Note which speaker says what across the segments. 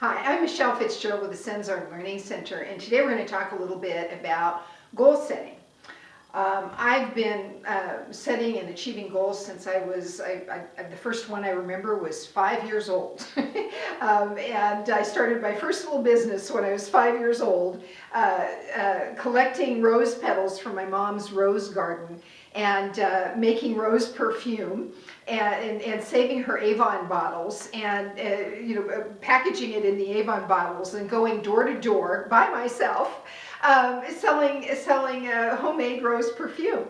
Speaker 1: Hi, I'm Michelle Fitzgerald with the Senzorn Learning Center, and today we're going to talk a little bit about goal setting. I've been setting and achieving goals since the first one I remember was 5 years old. And I started my first little business when I was 5 years old, collecting rose petals from my mom's rose garden and making rose perfume and saving her Avon bottles and packaging it in the Avon bottles and going door to door by myself, selling homemade rose perfume.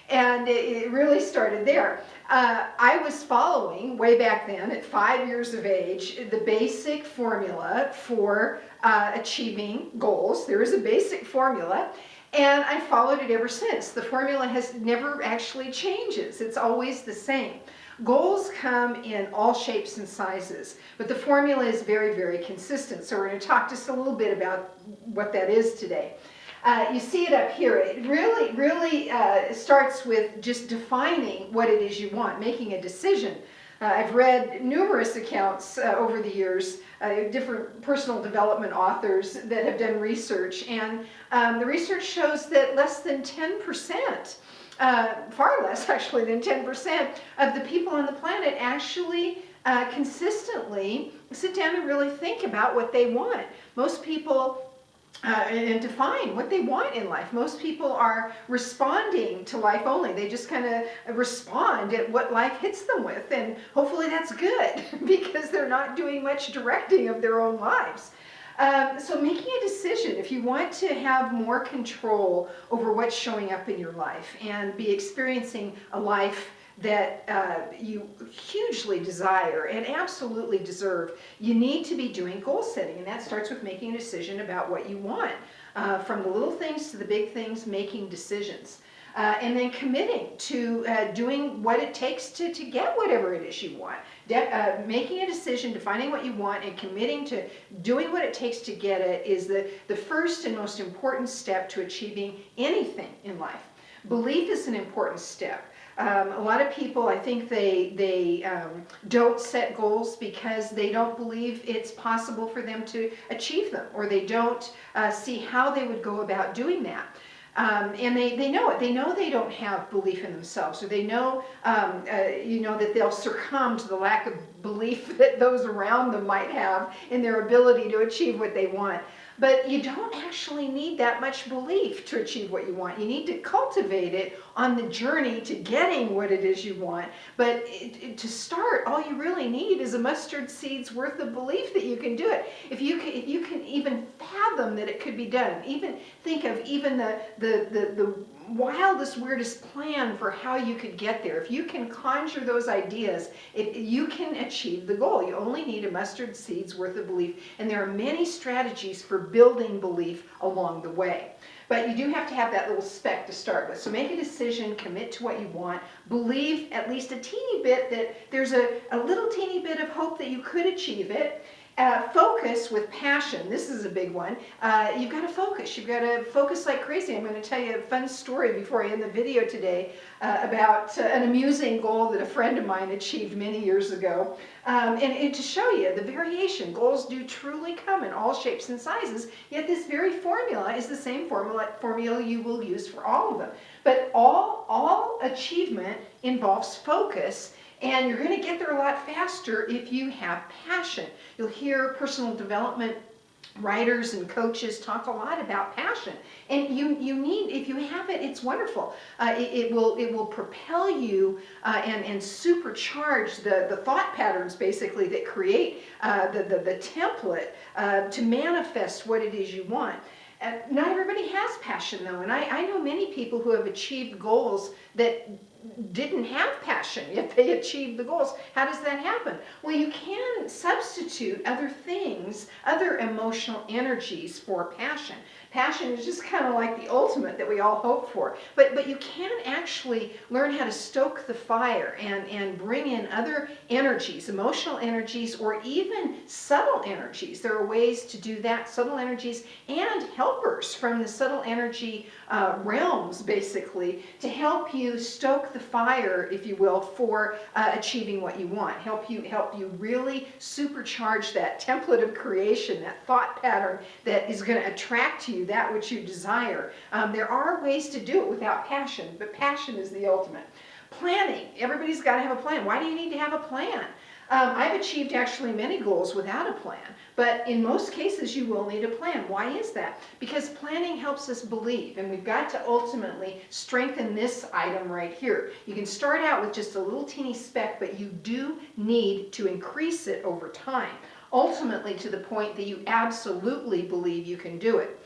Speaker 1: And it really started there. I was following, way back then, at 5 years of age, the basic formula for achieving goals. There is a basic formula, and I followed it ever since. The formula has never actually changes. It's always the same. Goals come in all shapes and sizes, but the formula is very, very consistent. So we're going to talk just a little bit about what that is today. You see it up here. It really starts with just defining what it is you want, making a decision. I've read numerous accounts over the years, different personal development authors that have done research, and the research shows that less than 10%, far less actually than 10% of the people on the planet actually consistently sit down and really think about what they want. Most people and define what they want in life. Most people are responding to life only. They just kind of respond at what life hits them with, and hopefully that's good because they're not doing much directing of their own lives. So making a decision, if you want to have more control over what's showing up in your life and be experiencing a life that you hugely desire and absolutely deserve, you need to be doing goal setting, and that starts with making a decision about what you want. From the little things to the big things, making decisions. And then committing to doing what it takes to get whatever it is you want. Making a decision, defining what you want, and committing to doing what it takes to get it is the first and most important step to achieving anything in life. Belief is an important step. A lot of people, I think they don't set goals because they don't believe it's possible for them to achieve them, or they don't see how they would go about doing that. And they know it. They know they don't have belief in themselves, or they know, that they'll succumb to the lack of belief that those around them might have in their ability to achieve what they want. But you don't actually need that much belief to achieve what you want. You need to cultivate it on the journey to getting what it is you want. But to start, all you really need is a mustard seed's worth of belief that you can do it. If you can even fathom that it could be done, even think of even the wildest, weirdest plan for how you could get there. If you can conjure those ideas, you can achieve the goal. You only need a mustard seed's worth of belief, and there are many strategies for building belief along the way. But you do have to have that little speck to start with. So make a decision, commit to what you want, believe at least a teeny bit that there's a little teeny bit of hope that you could achieve it. Focus with passion. This is a big one. You've got to focus. You've got to focus like crazy. I'm going to tell you a fun story before I end the video today about an amusing goal that a friend of mine achieved many years ago. And to show you the variation, goals do truly come in all shapes and sizes, yet this very formula is the same formula you will use for all of them. But all achievement involves focus. And you're going to get there a lot faster if you have passion. You'll hear personal development writers and coaches talk a lot about passion. And you need, if you have it, it's wonderful. It will propel you and supercharge the thought patterns, basically, that create the template to manifest what it is you want. Not everybody has passion, though, and I know many people who have achieved goals that didn't have passion, yet they achieved the goals. How does that happen? Well, you can substitute other things, other emotional energies for passion. Passion is just kind of like the ultimate that we all hope for. But you can actually learn how to stoke the fire and bring in other energies, emotional energies, or even subtle energies. There are ways to do that, subtle energies and helpers from the subtle energy realms, basically, to help you stoke stoke the fire, if you will, for achieving what you want. Help you really supercharge that template of creation, that thought pattern that is going to attract to you that which you desire. There are ways to do it without passion, but passion is the ultimate. Planning. Everybody's got to have a plan. Why do you need to have a plan? I've achieved actually many goals without a plan, but in most cases you will need a plan. Why is that? Because planning helps us believe, and we've got to ultimately strengthen this item right here. You can start out with just a little teeny speck, but you do need to increase it over time, ultimately to the point that you absolutely believe you can do it.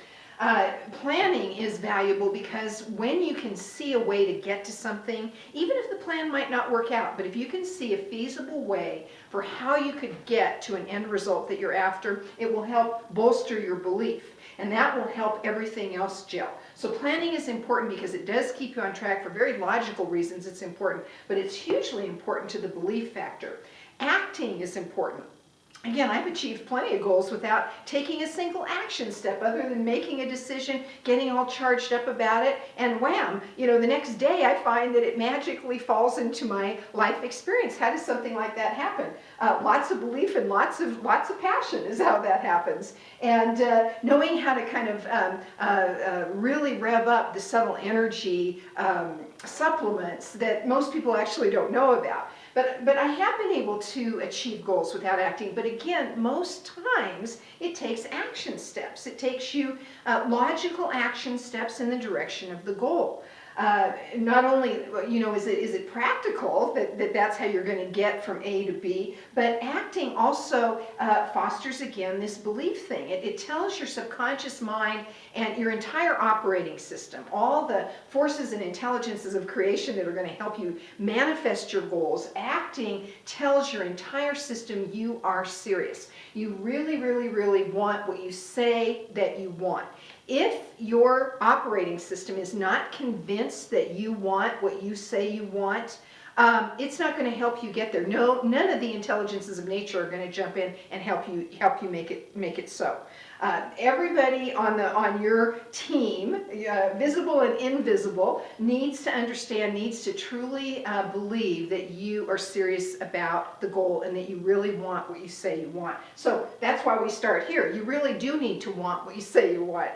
Speaker 1: Planning is valuable because when you can see a way to get to something, even if the plan might not work out, but if you can see a feasible way for how you could get to an end result that you're after, it will help bolster your belief, and that will help everything else gel. So planning is important because it does keep you on track for very logical reasons. It's important, but it's hugely important to the belief factor. Acting is important. Again, I've achieved plenty of goals without taking a single action step other than making a decision, getting all charged up about it, and wham, the next day I find that it magically falls into my life experience. How does something like that happen? Lots of belief and lots of passion is how that happens. And knowing how to kind of really rev up the subtle energy supplements that most people actually don't know about. But I have been able to achieve goals without acting. But again, most times it takes action steps. It takes you logical action steps in the direction of the goal. Not only, is it practical that's how you're going to get from A to B, but acting also fosters, again, this belief thing. It tells your subconscious mind and your entire operating system, all the forces and intelligences of creation that are going to help you manifest your goals. Acting tells your entire system you are serious. You really, really, really want what you say that you want. If your operating system is not convinced that you want what you say you want, it's not going to help you get there. None of the intelligences of nature are going to jump in and help you make it so. Everybody on your team, visible and invisible, needs to understand, needs to truly believe that you are serious about the goal and that you really want what you say you want. So that's why we start here. You really do need to want what you say you want.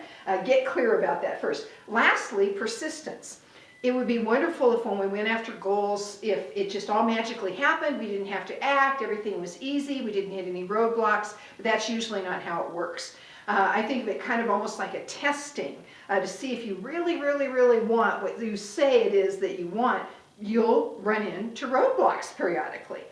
Speaker 1: Get clear about that first. Lastly, persistence. It would be wonderful if when we went after goals, if it just all magically happened, we didn't have to act, everything was easy, we didn't hit any roadblocks, but that's usually not how it works. I think of it kind of almost like a testing to see if you really, really, really want what you say it is that you want. You'll run into roadblocks periodically.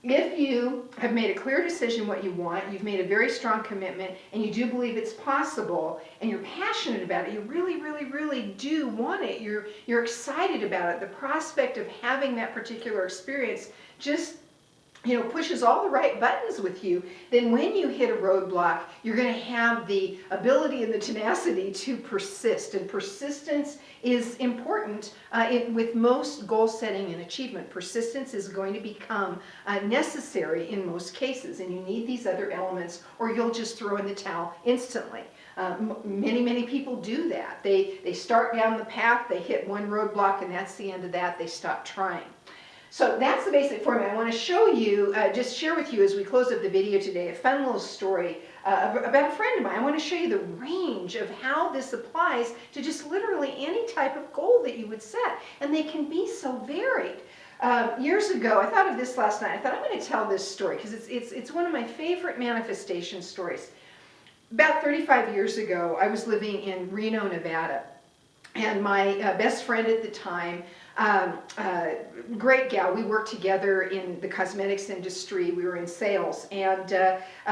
Speaker 1: If you have made a clear decision what you want, you've made a very strong commitment, and you do believe it's possible, and you're passionate about it, you really, really, really do want it, you're excited about it, the prospect of having that particular experience just pushes all the right buttons with you, then when you hit a roadblock, you're going to have the ability and the tenacity to persist. And persistence is important with most goal setting and achievement. Persistence is going to become necessary in most cases, and you need these other elements or you'll just throw in the towel instantly. Many people do that. They start down the path, they hit one roadblock, and that's the end of that. They stop trying. So that's the basic format. I want to show you, just share with you as we close up the video today, a fun little story about a friend of mine. I want to show you the range of how this applies to just literally any type of goal that you would set. And they can be so varied. Years ago, I thought of this last night. I thought I'm going to tell this story because it's one of my favorite manifestation stories. About 35 years ago, I was living in Reno, Nevada. And my best friend at the time, great gal, we worked together in the cosmetics industry, we were in sales, and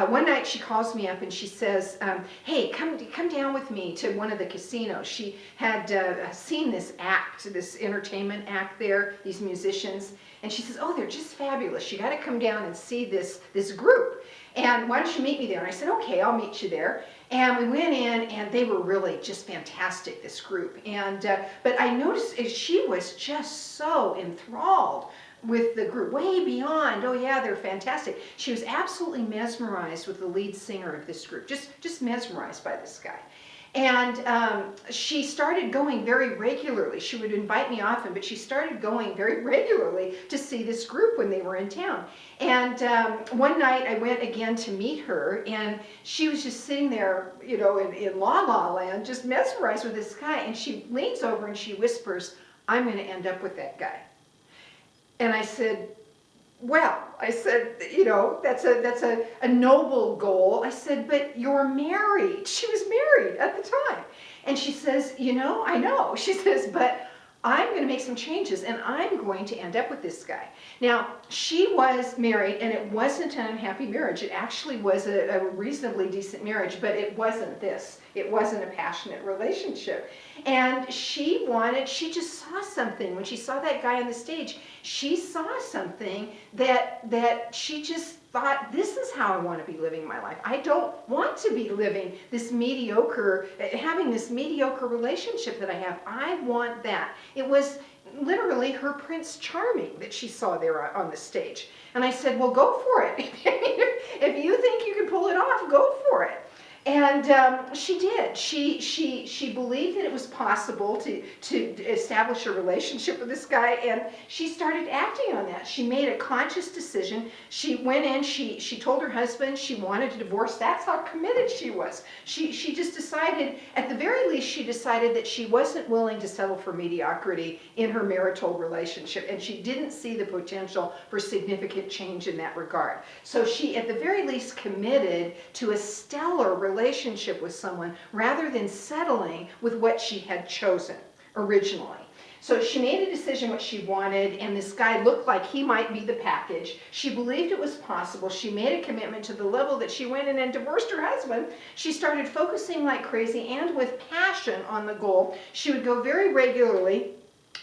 Speaker 1: one night she calls me up and she says, hey, come down with me to one of the casinos. She had seen this act, this entertainment act there, these musicians, and she says, oh, they're just fabulous, you got to come down and see this group, and why don't you meet me there? And I said, okay, I'll meet you there. And we went in, and they were really just fantastic, this group. And but I noticed she was just so enthralled with the group, way beyond, oh yeah, they're fantastic. She was absolutely mesmerized with the lead singer of this group, just mesmerized by this guy. And she started going very regularly. She would invite me often, but she started going very regularly to see this group when they were in town. And one night I went again to meet her, and she was just sitting there, you know, in La La Land, just mesmerized with this guy. And she leans over and she whispers, "I'm going to end up with that guy." And I said, well, I said, you know, that's a noble goal. I said, but you're married. She was married at the time. And she says, you know, I know. She says, but I'm going to make some changes and I'm going to end up with this guy. Now, she was married and it wasn't an unhappy marriage. It actually was a reasonably decent marriage, but it wasn't this. It wasn't a passionate relationship. And she just saw something. When she saw that guy on the stage, she saw something that she just thought, this is how I want to be living my life. I don't want to be living this mediocre, having this mediocre relationship that I have. I want that. It was literally her Prince Charming that she saw there on the stage. And I said, well, go for it. If you think you can pull it off, go for it. And she did. She believed that it was possible to establish a relationship with this guy, and she started acting on that. She made a conscious decision. She went in, she told her husband she wanted a divorce. That's how committed she was. She just decided, at the very least, she decided that she wasn't willing to settle for mediocrity in her marital relationship, and she didn't see the potential for significant change in that regard. So she, at the very least, committed to a stellar relationship with someone rather than settling with what she had chosen originally. So she made a decision what she wanted, and this guy looked like he might be the package. She believed it was possible. She made a commitment to the level that she went in and divorced her husband. She started focusing like crazy and with passion on the goal. She would go very regularly.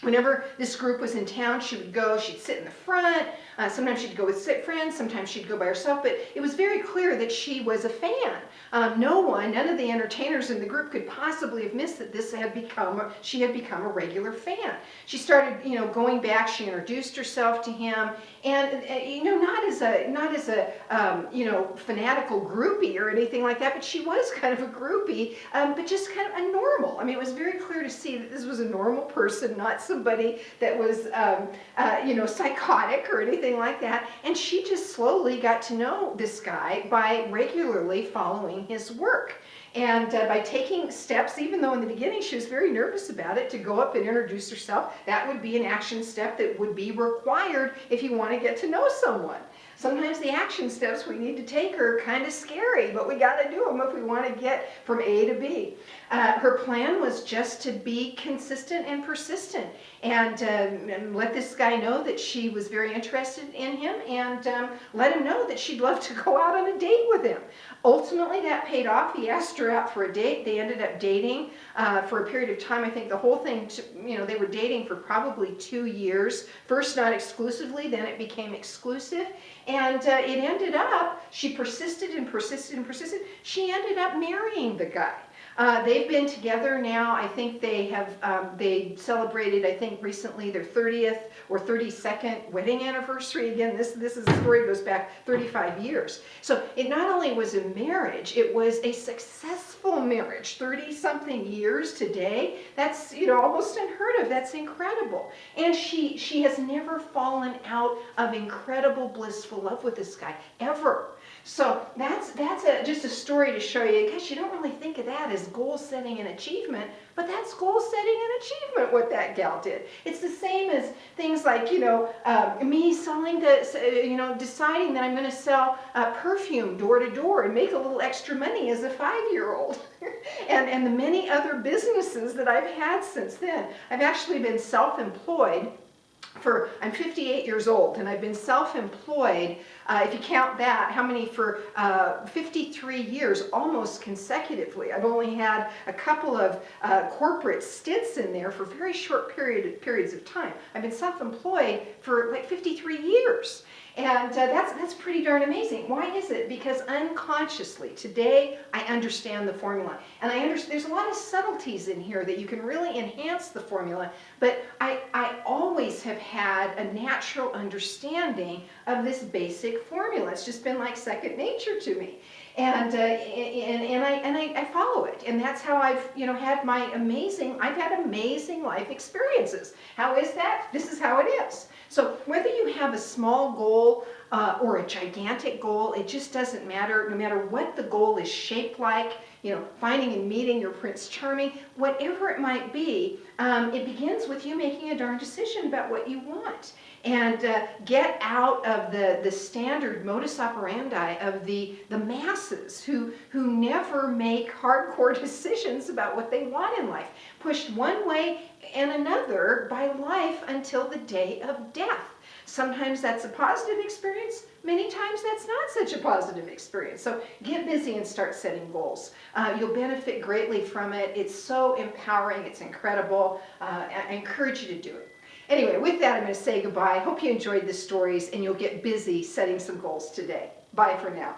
Speaker 1: Whenever this group was in town, she would go, she'd sit in the front. Sometimes she'd go with friends, sometimes she'd go by herself, but it was very clear that she was a fan. None of the entertainers in the group could possibly have missed that she had become a regular fan. She started, going back, she introduced herself to him, and, not as a fanatical groupie or anything like that, but she was kind of a groupie, but just kind of a normal. I mean, it was very clear to see that this was a normal person, not somebody that was, psychotic or anything like that. And she just slowly got to know this guy by regularly following his work. And by taking steps, even though in the beginning she was very nervous about it, to go up and introduce herself, that would be an action step that would be required if you want to get to know someone. Sometimes the action steps we need to take are kind of scary, but we got to do them if we want to get from A to B. Her plan was just to be consistent and persistent, and let this guy know that she was very interested in him, and let him know that she'd love to go out on a date with him. Ultimately, that paid off. He asked her out for a date. They ended up dating for a period of time. I think the whole thing, they were dating for probably 2 years. First, not exclusively, then it became exclusive. And it ended up, she persisted and persisted and persisted. She ended up marrying the guy. They've been together now. I think they celebrated, I think recently, their 30th or 32nd wedding anniversary. Again, this story goes back 35 years. So it not only was a marriage, it was a successful marriage. 30-something years today, that's almost unheard of. That's incredible. And she has never fallen out of incredible, blissful love with this guy, ever. So that's just a story to show you. Gosh, you don't really think of that as goal setting and achievement, but that's goal setting and achievement, what that gal did. It's the same as things like, me selling deciding that I'm going to sell perfume door to door and make a little extra money as a 5-year-old. and the many other businesses that I've had since then. I've actually been self-employed. I'm 58 years old, and I've been self-employed, if you count that, for 53 years, almost consecutively. I've only had a couple of corporate stints in there for very short periods of time. I've been self-employed for like 53 years. And that's pretty darn amazing. Why is it? Because unconsciously, today I understand the formula. And there's a lot of subtleties in here that you can really enhance the formula, but I always have had a natural understanding of this basic formula. It's just been like second nature to me. And I follow it, and that's how I've had I've had amazing life experiences. How is that? This is how it is. So whether you have a small goal or a gigantic goal, it just doesn't matter. No matter what the goal is shaped like, finding and meeting your Prince Charming, whatever it might be, it begins with you making a darn decision about what you want. And get out of the standard modus operandi of the masses who never make hardcore decisions about what they want in life, pushed one way and another by life until the day of death. Sometimes that's a positive experience, many times that's not such a positive experience. So get busy and start setting goals. You'll benefit greatly from it. It's so empowering, it's incredible. I encourage you to do it. Anyway, with that, I'm going to say goodbye. I hope you enjoyed the stories and you'll get busy setting some goals today. Bye for now.